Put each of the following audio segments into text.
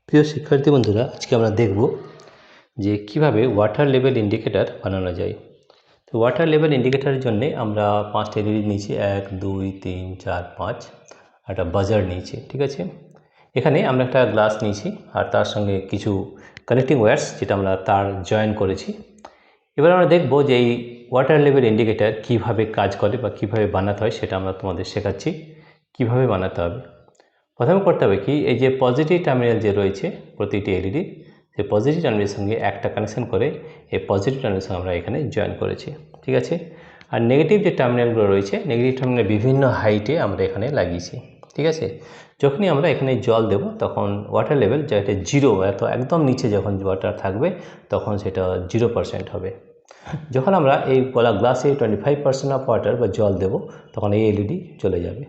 প্রিয় শিক্ষার্থী বন্ধুরা, আজকে আমরা দেখব যে কিভাবে ওয়াটার লেভেল ইন্ডিকেটর বানানো যায়। তো ওয়াটার লেভেল ইন্ডিকেটরের জন্য আমরা 5টা এলইডি নিয়েছি, 1 2 3 4 5, একটা বাজার নিয়েছি। ঠিক আছে, এখানে আমরা একটা গ্লাস নিয়েছি আর তার সঙ্গে কিছু কানেক্টিং ওয়্যারস যেটা আমরা তার জয়েন করেছি। এবার আমরা দেখব যে এই ওয়াটার লেভেল ইন্ডিকেটর কিভাবে কাজ করে বা কিভাবে বানাতে হয়, সেটা আমরা তোমাদের শেখাচ্ছি কিভাবে বানাতে হবে। প্রথমে করতে হবে কি, এই যে পজিটিভ টার্মিনাল যে রয়েছে প্রতিটি এলইডি, সেই পজিটিভ টার্মিনালের সঙ্গে একটা কানেকশন করে এই পজিটিভ টার্মিনালের সঙ্গে আমরা এখানে জয়েন করেছি। ঠিক আছে, আর নেগেটিভ যে টার্মিনালগুলো রয়েছে, নেগেটিভ টার্মিনাল বিভিন্ন হাইটে আমরা এখানে লাগিয়েছি। ঠিক আছে, যখনই আমরা এখানে জল দেব তখন ওয়াটার লেভেল যেটা জিরো, একদম নিচে যখন ওয়াটার থাকবে তখন সেটা 0% হবে। যখন আমরা এই গ্লাসে 25% অফ ওয়াটার বা জল দেব তখন এই এলইডি চলে যাবে।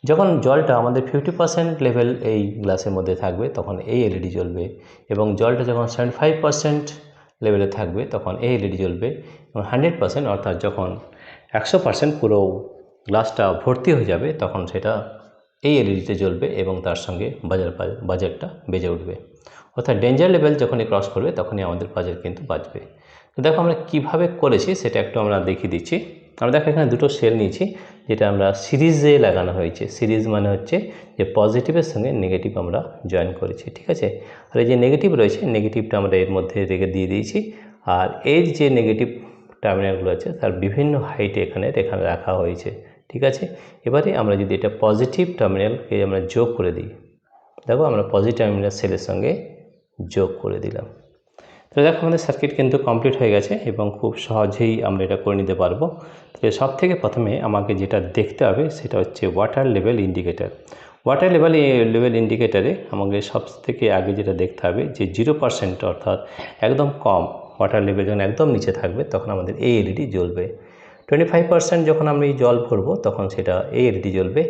যখন জলটা আমাদের 50% লেভেল এই গ্লাসের মধ্যে থাকবে তখন এই এলইডি জ্বলবে, এবং জলটা যখন 75% লেভেলে থাকবে তখন এই এলইডি জ্বলবে, এবং 100% অর্থাৎ যখন 100% পুরো গ্লাসটা ভর্তি হয়ে যাবে তখন সেটা এই এলইডিতে জ্বলবে এবং তার সঙ্গে বাজারটা বেজে উঠবে। অর্থাৎ ডেঞ্জার লেভেল যখনই ক্রস করবে তখনই আমাদের বাজার কিন্তু বাজবে। তো দেখো আমরা কিভাবে করেছি সেটা একটু আমরা দেখিয়ে দিচ্ছি। আমরা দেখো এখানে দুটো সেল নিয়েছি যেটা আমরা সিরিজে লাগানো হয়েছে। সিরিজ মানে হচ্ছে যে পজিটিভের সঙ্গে নেগেটিভ আমরা জয়েন করেছি। ঠিক আছে, আর এই যে নেগেটিভ রয়েছে, নেগেটিভটা আমরা এর মধ্যে রেখে দিয়ে দিয়েছি, আর এর যে নেগেটিভ টার্মিনালগুলো আছে তার বিভিন্ন হাইটে এখানে রাখা হয়েছে। ঠিক আছে, এবারে আমরা যদি এটা পজিটিভ টার্মিনালকে আমরা যোগ করে দিই, দেখো আমরা পজিটিভ টার্মিনাল সেলের সঙ্গে যোগ করে দিলাম। তো দেখো আমাদের সার্কিট কিন্তু কমপ্লিট হয়ে গেছে এবং খুব সহজেই আমরা এটা করে নিতে পারবো। তাহলে সব থেকে প্রথমে আমাকে যেটা দেখতে হবে সেটা হচ্ছে ওয়াটার লেভেল ইন্ডিকেটর। ওয়াটার লেভেল ইন্ডিকেটারে আমাকে সব থেকে আগে যেটা দেখতে হবে যে 0% অর্থাৎ একদম কম ওয়াটার লেভেল যখন একদম নিচে থাকবে তখন আমাদের এই এলইডি জ্বলবে। 25% যখন আমি জল ভরবো তখন সেটা এই এলইডি জ্বলবে।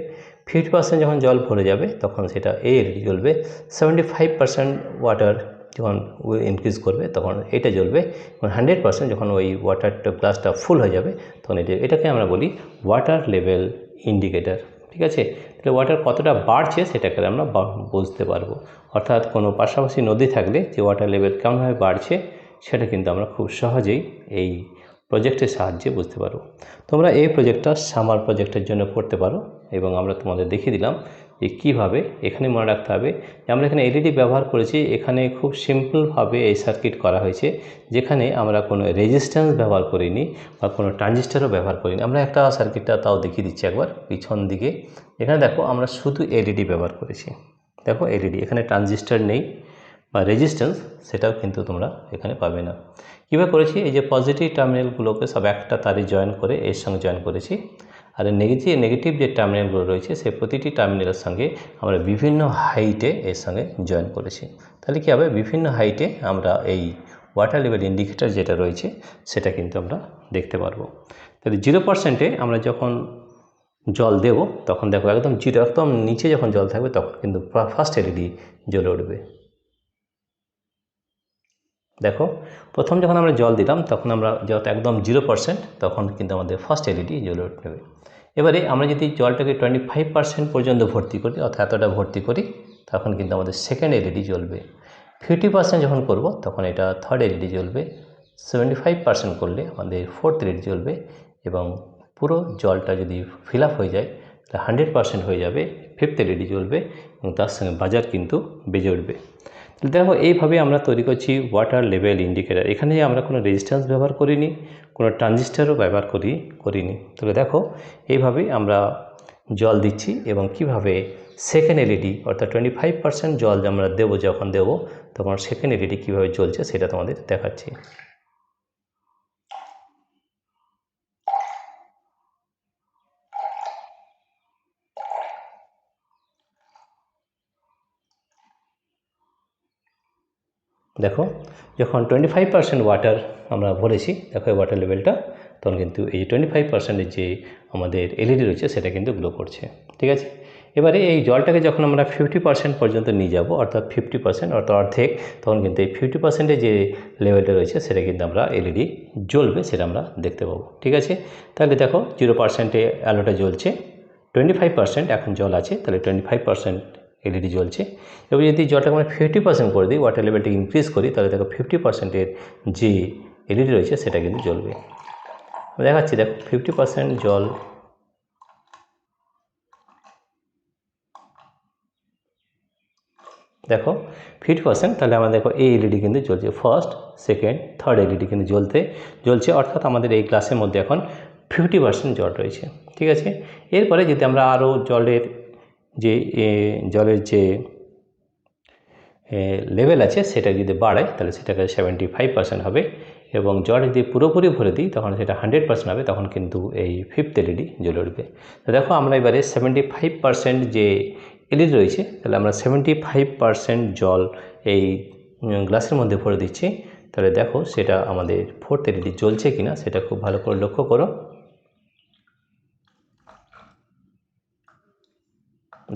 50% যখন জল ভরে যাবে তখন সেটা এই এলইডি জ্বলবে। 75% ওয়াটার যখন ইনক্রিজ করবে তখন এটা জ্বলবে, এবং 100% যখন ওই ওয়াটারটা গ্লাসটা ফুল হয়ে যাবে তখন এটাকে আমরা বলি ওয়াটার লেভেল ইন্ডিকেটর। ঠিক আছে, তাহলে ওয়াটার কতটা বাড়ছে সেটাকে আমরা বুঝতে পারবো। অর্থাৎ কোনো পাশাপাশি নদী থাকলে যে ওয়াটার লেভেল কেমনভাবে বাড়ছে সেটা কিন্তু আমরা খুব সহজেই এই প্রজেক্টের সাহায্যে বুঝতে পারবো। তোমরা এই প্রজেক্টটা সামার প্রজেক্টের জন্য করতে পারো, এবং আমরা তোমাদের দেখিয়ে দিলাম যে কীভাবে। এখানে মনে রাখতে হবে যে আমরা এখানে এলইডি ব্যবহার করেছি, এখানে খুব সিম্পলভাবে এই সার্কিট করা হয়েছে, যেখানে আমরা কোনো রেজিস্ট্যান্স ব্যবহার করিনি বা কোনো ট্রানজিস্টারও ব্যবহার করিনি। আমরা একটা সার্কিটটা তাও দেখিয়ে দিচ্ছি একবার পিছন দিকে। এখানে দেখো আমরা শুধু এলইডি ব্যবহার করেছি। দেখো এলইডি, এখানে ট্রানজিস্টার নেই বা রেজিস্ট্যান্স সেটাও কিন্তু তোমরা এখানে পাবে না। কীভাবে করেছি, এই যে পজিটিভ টার্মিনালগুলোকে সব একটা তারে জয়েন করে এর সঙ্গে জয়েন করেছি, আর নেগেটিভ যে টার্মিনালগুলো রয়েছে সেই প্রতিটি টার্মিনালের সঙ্গে আমরা বিভিন্ন হাইটে এর সঙ্গে জয়েন করেছি। তাহলে কী হবে, বিভিন্ন হাইটে আমরা এই ওয়াটার লেভেল ইন্ডিকেটর যেটা রয়েছে সেটা কিন্তু আমরা দেখতে পারবো। তাহলে 0%-এ আমরা যখন জল দেব তখন দেখো একদম জিরো, একদম নিচে যখন জল থাকবে তখন কিন্তু ফার্স্ট এলইডি জ্বলে উঠবে। দেখো প্রথম যখন আমরা জল দিলাম তখন আমরা যত একদম 0% তখন কিন্তু আমাদের ফার্স্ট এলইডি জ্বলে উঠবে। এবারে আমরা যদি জলটাকে 25% পর্যন্ত ভর্তি করি, অর্থাৎ এতটা ভর্তি করি, তখন কিন্তু আমাদের সেকেন্ড এলইডি জ্বলবে। 50% যখন করব তখন এটা থার্ড এলইডি জ্বলবে। 75% করলে আমাদের ফোর্থ এলইডি জ্বলবে, এবং পুরো জলটা যদি ফিল আপ হয়ে যায় তাহলে 100% হয়ে যাবে, ফিফথ এলইডি জ্বলবে এবং তার সঙ্গে বাজার কিন্তু বেজে উঠবে। দেখো এইভাবে আমরা তৈরি করছি ওয়াটার লেভেল ইন্ডিকেটর। এখানে আমরা কোনো রেজিস্ট্যান্স ব্যবহার করিনি, কোনো ট্রানজিস্টারও ব্যবহার করিনি। তবে দেখো এইভাবেই আমরা জল দিচ্ছি, এবং কিভাবে সেকেন্ড এলইডি অর্থাৎ 25% জল আমরা যখন দেবো তখন সেকেন্ড এলইডি কীভাবে জ্বলছে সেটা তোমাদের দেখাচ্ছি। দেখো যখন 25% ওয়াটার আমরা ভরেছি, দেখো এই ওয়াটার লেভেলটা, তখন কিন্তু এই 25%-এর যে আমাদের এলইডি রয়েছে সেটা কিন্তু গ্লো করছে। ঠিক আছে, এবারে এই জলটাকে যখন আমরা 50% পর্যন্ত নিয়ে যাব, অর্থাৎ 50% অর্থাৎ অর্ধেক, তখন কিন্তু এই 50%-এর যে লেভেলটা রয়েছে সেটা কিন্তু আমরা এলইডি জ্বলবে সেটা আমরা দেখতে পাবো। ঠিক আছে, তাহলে দেখো 0%-এ আলোটা জ্বলছে, 25% এখন জল আছে, তাহলে 25% এলইডি জ্বলছে। এবার যদি জলটাকে আমরা 50% করে দিই, ওয়াটার লেভেলটা ইনক্রিজ করি, তাহলে দেখো 50%-এর যে এলইডি রয়েছে সেটা কিন্তু জ্বলবে। দেখাচ্ছি, দেখো 50% জল, দেখো 50%, তাহলে আমরা দেখো এই এলইডি কিন্তু জ্বলছে, ফার্স্ট, সেকেন্ড, থার্ড এলইডি কিন্তু জ্বলছে, অর্থাৎ আমাদের এই গ্লাসের মধ্যে এখন 50% জল রয়েছে। ঠিক আছে, এরপরে যদি আমরা আরও জলের যে লেভেল আছে সেটা যদি বাড়াই, তাহলে সেটাকে 75% হবে, এবং জল যদি পুরোপুরি ভরে দিই তখন সেটা 100% হবে, তখন কিন্তু এই ফিফথ এলইডি জ্বলে উঠবে। তো দেখো আমরা এবারে 75% যে এলইডি রয়েছে, তাহলে আমরা 75% জল এই গ্লাসের মধ্যে ভরে দিচ্ছি। তাহলে দেখো সেটা আমাদের ফোর্থ এলইডি জ্বলছে কিনা সেটা খুব ভালো করে লক্ষ্য করো।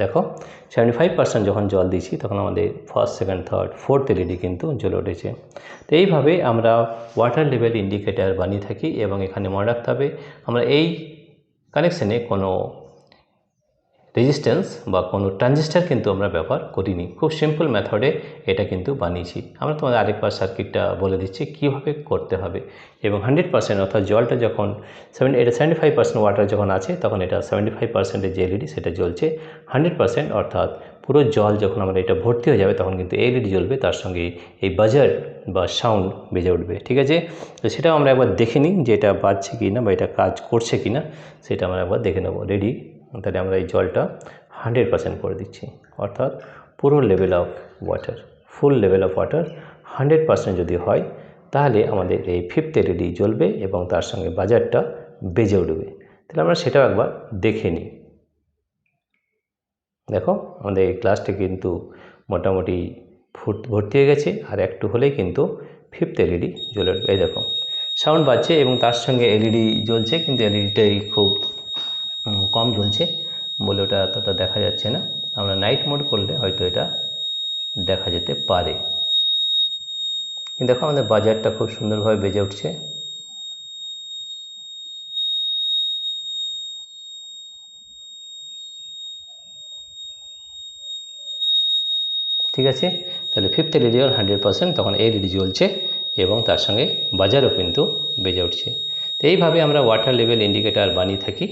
দেখো 75% যখন জল দিচ্ছি তখন আমাদের first, second, third, fourth LED কিন্তু জ্বলে উঠেছে। তো এইভাবে আমরা ওয়াটার লেভেল ইন্ডিকেটার বানিয়ে থাকি, এবং এখানে মনে রাখতে হবে আমরা এই কানেকশানে কোনো রেজিস্ট্যান্স বা কোনো ট্রানজিস্টার কিন্তু আমরা ব্যবহার করিনি, খুব সিম্পল মেথডে এটা কিন্তু বানিয়েছি। আমরা তোমাদের আরেকবার সার্কিটটা বলে দিচ্ছি কীভাবে করতে হবে। এবং 100% অর্থাৎ জলটা যখন 75% ওয়াটার যখন আছে তখন এটা 75%-এর যে এলইডি সেটা জ্বলছে। 100% অর্থাৎ পুরো জল যখন আমরা এটা ভর্তি হয়ে যাবে তখন কিন্তু এলইডি জ্বলবে, তার সঙ্গে এই বাজার বা সাউন্ড বেজে উঠবে। ঠিক আছে, তো সেটাও আমরা একবার দেখে নিই যে এটা বাজছে কি না বা এটা কাজ করছে কি না, সেটা আমরা একবার দেখে নেব। রেডি, তাহলে আমরা এই জলটা 100% করে দিচ্ছি, অর্থাৎ পুরো level of water, full level of water 100% যদি হয় তাহলে আমাদের এই ফিফথ এলইডি জ্বলবে এবং তার সঙ্গে বাজারটা বেজে উঠবে। তাহলে আমরা সেটাও একবার দেখে নিই। দেখো আমাদের এই গ্লাসটি কিন্তু মোটামুটি ভর্তি হয়ে গেছে, আর একটু হলেই কিন্তু ফিফথ এলইডি জ্বলে উঠবে। এই দেখো সাউন্ড বাজছে এবং তার সঙ্গে এলইডি জ্বলছে, কিন্তু এলইডিটাই খুব কম জ্বলছে বলে ওটা এতটা দেখা যাচ্ছে না। আমরা নাইট মোড করলে হয়তো এটা দেখা যেতে পারে। দেখো আমাদের বাজারটা খুব সুন্দরভাবে বেজে উঠছে। ঠিক আছে, তাহলে ফিফথ এলইডি 100%, তখন এলইডি জ্বলছে এবং তার সঙ্গে বাজারও কিন্তু বেজে উঠছে। তো এইভাবে আমরা ওয়াটার লেভেল ইন্ডিকেটার বানিয়ে থাকি।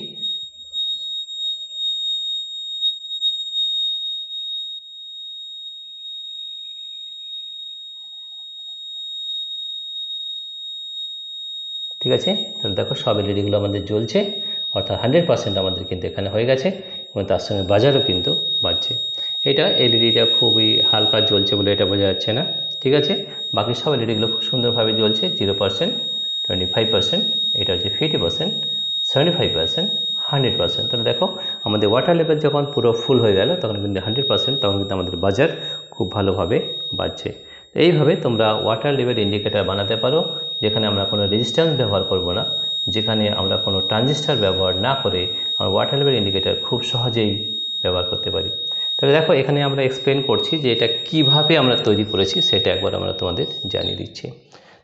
ঠিক আছে, তাহলে দেখো সব এলইডিগুলো আমাদের জ্বলছে, অর্থাৎ 100% আমাদের কিন্তু এখানে হয়ে গেছে, এবং তার সঙ্গে বাজারও কিন্তু বাজছে। এটা এলইডিটা খুবই হালকা জ্বলছে বলে এটা বোঝা যাচ্ছে না। ঠিক আছে, বাকি সব এলইডিগুলো খুব সুন্দরভাবে জ্বলছে। 0%, 25%, এটা হচ্ছে 50%, 75%, 100%। তাহলে দেখো আমাদের ওয়াটার লেভেল যখন পুরো ফুল হয়ে গেল তখন কিন্তু 100%, তখন কিন্তু আমাদের বাজার খুব ভালোভাবে বাজছে। এইভাবে তোমরা ওয়াটার লেভেল ইন্ডিকেটার বানাতে পারো, যেখানে আমরা কোনো রেজিস্ট্যান্স ব্যবহার করব না, যেখানে আমরা কোনো ট্রানজিস্টার ব্যবহার না করে আমরা ওয়াটার লেভেল ইন্ডিকেটার খুব সহজেই ব্যবহার করতে পারি। তাহলে দেখো এখানে আমরা এক্সপ্লেন করছি যে এটা কিভাবে আমরা তৈরি করেছি, সেটা একবার আমরা তোমাদের জানিয়ে দিচ্ছি।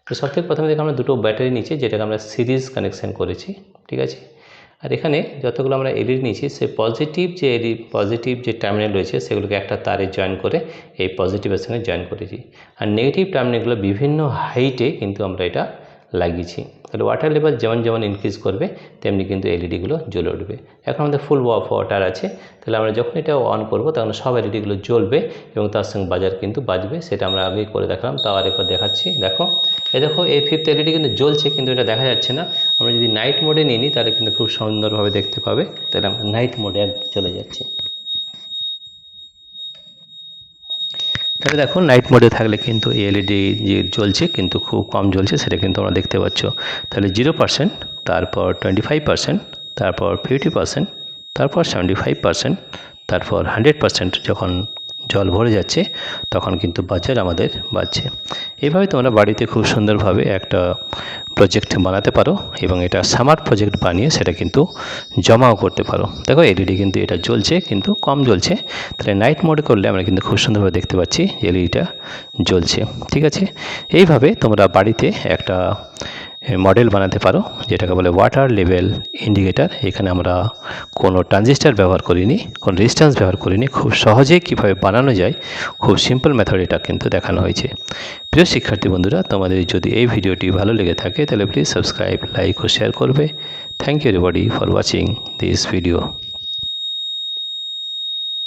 তো সবথেকে প্রথমে দেখো আমরা দুটো ব্যাটারি নিচ্ছি, যেটাকে আমরা সিরিজ কানেকশান করেছি। ঠিক আছে, আর এখানে যতগুলো আমরা এলইডি নিয়েছি সেই পজিটিভ যে টার্মিনাল রয়েছে সেগুলোকে একটা তারে জয়েন করে এই পজিটিভের সঙ্গে জয়েন করেছি, আর নেগেটিভ টার্মিনালগুলো বিভিন্ন হাইটে কিন্তু আমরা এটা লাগিয়েছি। তাহলে ওয়াটার লেভেল যেমন যেমন ইনক্রিজ করবে তেমনি কিন্তু এলইডিগুলো জ্বলে উঠবে। এখন আমাদের ফুল অফ ওয়াটার আছে, তাহলে আমরা যখন এটা অন করব তখন সব এলইডিগুলো জ্বলবে এবং তার সঙ্গে বাজার কিন্তু বাজবে। সেটা আমরা আগেই করে দেখালাম, তাও আরেকবার দেখাচ্ছি। দেখো এই ফিফথ এলইডি কিন্তু জ্বলছে, কিন্তু এটা দেখা যাচ্ছে না। আমরা যদি নাইট মোডে নিয়ে নিই তাহলে কিন্তু খুব সুন্দরভাবে দেখতে পাবে। তাহলে আমরা নাইট মোডে চলে যাচ্ছি। তাহলে দেখো নাইট মোডে থাকলে কিন্তু এলইডি যে জ্বলছে কিন্তু খুব কম জ্বলছে, সেটা কিন্তু আমরা দেখতে পাচ্ছ। তাহলে 0%, তারপর 25%, তারপর 50%, তারপর 75%, তারপর 100% যখন জল ভরে যাচ্ছে তখন কিন্তু বাজার আমাদের বাজছে। এইভাবে তোমরা বাড়িতে খুব সুন্দরভাবে একটা প্রজেক্ট বানাতে পারো এবং এটা সামার প্রজেক্ট বানিয়ে সেটা কিন্তু জমাও করতে পারো। দেখো এলইডি কিন্তু এটা জ্বলছে কিন্তু কম জ্বলছে, তাহলে নাইট মোডে করলে আমরা কিন্তু খুব সুন্দরভাবে দেখতে পাচ্ছি এলইডিটা জ্বলছে। ঠিক আছে, এইভাবে তোমরা বাড়িতে একটা মডেল বানাতে পারো, যেটাকে বলে ওয়াটার লেভেল ইন্ডিকেটার। এখানে আমরা কোনো ট্রানজিস্টার ব্যবহার করিনি, কোনো রেজিস্ট্যান্স ব্যবহার করিনি। খুব সহজেই কীভাবে বানানো যায়, খুব সিম্পল মেথড এটা কিন্তু দেখানো হয়েছে। প্রিয় শিক্ষার্থী বন্ধুরা, তোমাদের যদি এই ভিডিওটি ভালো লেগে থাকে তাহলে প্লিজ সাবস্ক্রাইব, লাইক ও শেয়ার করবে। Thank you everybody for watching this video.